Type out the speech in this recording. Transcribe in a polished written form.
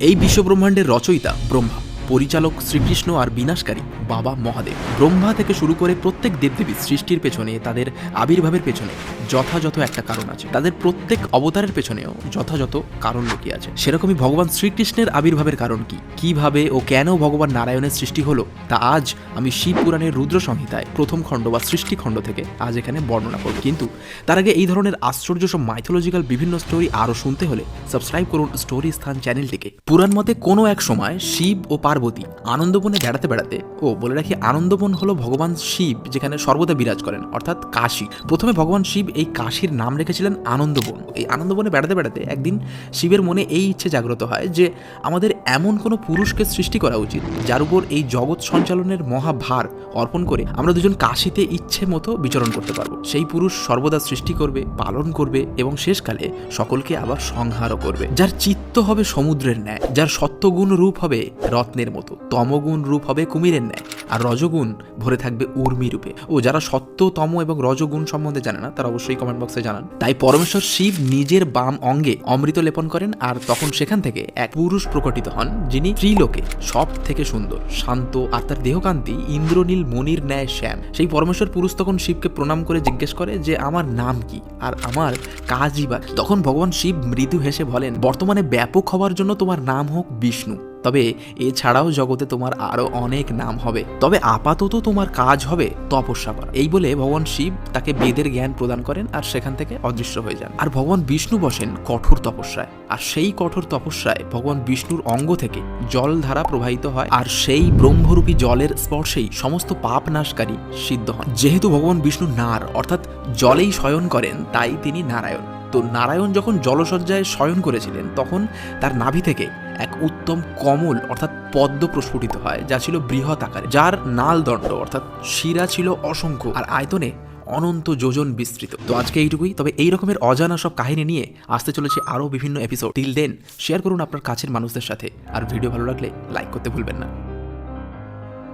এই বিশ্বব্রহ্মাণ্ডের রচয়িতা ব্রহ্মা, পরিচালক শ্রীকৃষ্ণ আর বিনাশকারী বাবা মহাদেব। ব্রহ্মা থেকে শুরু করে প্রত্যেক দেবদেবীর সৃষ্টির পেছনে, তাদের আবির্ভাবের পেছনে যথাযথ একটা কারণ আছে। তাদের প্রত্যেক অবতারের পেছনেও যথাযথ কারণ লুকিয়ে আছে। সেরকমই ভগবান শ্রীকৃষ্ণের আবির্ভাবের কারণ কি, কিভাবে ও কেন ভগবান নারায়ণের সৃষ্টি হলো, তা আজ আমি শিব পুরাণের রুদ্র সংহিতায় প্রথম খণ্ড বা সৃষ্টি খণ্ড থেকে আজ এখানে বর্ণনা করব। কিন্তু তার আগে এই ধরনের আশ্চর্য সব মাইথোলজিক্যাল বিভিন্ন স্টোরি আরও শুনতে হলে সাবস্ক্রাইব করুন স্টোরি স্থান চ্যানেলটিকে। পুরাণ মতে কোনো এক সময় শিব ও পার্বতী আনন্দবনে বেড়াতে বেড়াতে, বলে রাখি আনন্দবন হলো ভগবান শিব যেখানে সর্বদা বিরাজ করেন, অর্থাৎ কাশী। প্রথমে ভগবান শিব এই কাশীর নাম রেখেছিলেন আনন্দবন। এই আনন্দবনে বেড়াতে বেড়াতে একদিন শিবের মনে এই ইচ্ছে জাগ্রত হয় যে আমাদের এমন কোনো পুরুষকে সৃষ্টি করা উচিত যার উপর এই জগৎ সঞ্চালনের মহাভার অর্পণ করে আমরা দুজন কাশীতে ইচ্ছে মতো বিচরণ করতে পারবো। সেই পুরুষ সর্বদা সৃষ্টি করবে, পালন করবে এবং শেষকালে সকলকে আবার সংহারও করবে। যার চিত্ত হবে সমুদ্রের ন্যায়, যার সত্যগুণ রূপ হবে রত্নের মতো, তমগুণ রূপ হবে কুমিরের ন্যায়, আর রজগুণ ভরে থাকবে উর্মি রূপে। যারা সত্য, তম এবং রজগুণ সম্বন্ধে জানে না তারা অবশ্যই কমেন্ট বক্সে জানান। তাই পরমেশ্বর শিব নিজের বাম অঙ্গে অমৃত লেপন করেন, আর তখন সেখান থেকে এক পুরুষ প্রকটিত হন যিনি ত্রিলোকে সব থেকে সুন্দর, শান্ত, আর তার দেহকান্তি ইন্দ্রনীল মণির ন্যায় শ্যাম। সেই পরমেশ্বর পুরুষ তখন শিবকে প্রণাম করে জিজ্ঞেস করে যে আমার নাম কি আর আমার কাজই বা। তখন ভগবান শিব মৃদু হেসে বলেন, বর্তমানে ব্যাপক হওয়ার জন্য তোমার নাম হোক বিষ্ণু, তবে এছাড়াও জগতে তোমার আরো অনেক নাম হবে, তবে আপাতত তোমার কাজ হবে তপস্যা করা। এই বলে ভগবান শিব তাকে বেদের জ্ঞান প্রদান করেন আর সেখান থেকে অদৃশ্য হয়ে যান। আর ভগবান বিষ্ণু বসেন কঠোর তপস্যায়, আর সেই কঠোর তপস্যায় ভগবান বিষ্ণুর অঙ্গ থেকে জলধারা প্রবাহিত হয়, আর সেই ব্রহ্মরূপী জলের স্পর্শেই সমস্ত পাপ নাশকারী সিদ্ধ হন। যেহেতু ভগবান বিষ্ণু নার অর্থাৎ জলেই শয়ন করেন, তাই তিনি নারায়ণ। তো নারায়ণ যখন জলসজ্জায় শয়ন করেছিলেন তখন তার নাভি থেকে এক উত্তম কমল অর্থাৎ পদ্ম প্রস্ফুটিত হয়, যা ছিল বৃহৎ আকারে, যার নালদণ্ড অর্থাৎ শিরা ছিল অসংখ্য আর আয়তনে অনন্ত যোজন বিস্তৃত। তো আজকে এইটুকুই। তবে এই রকমের অজানা সব কাহিনী নিয়ে আসতে চলেছে আরও বিভিন্ন এপিসোড। টিল দেন শেয়ার করুন আপনার কাছের মানুষদের সাথে, আর ভিডিও ভালো লাগলে লাইক করতে ভুলবেন না।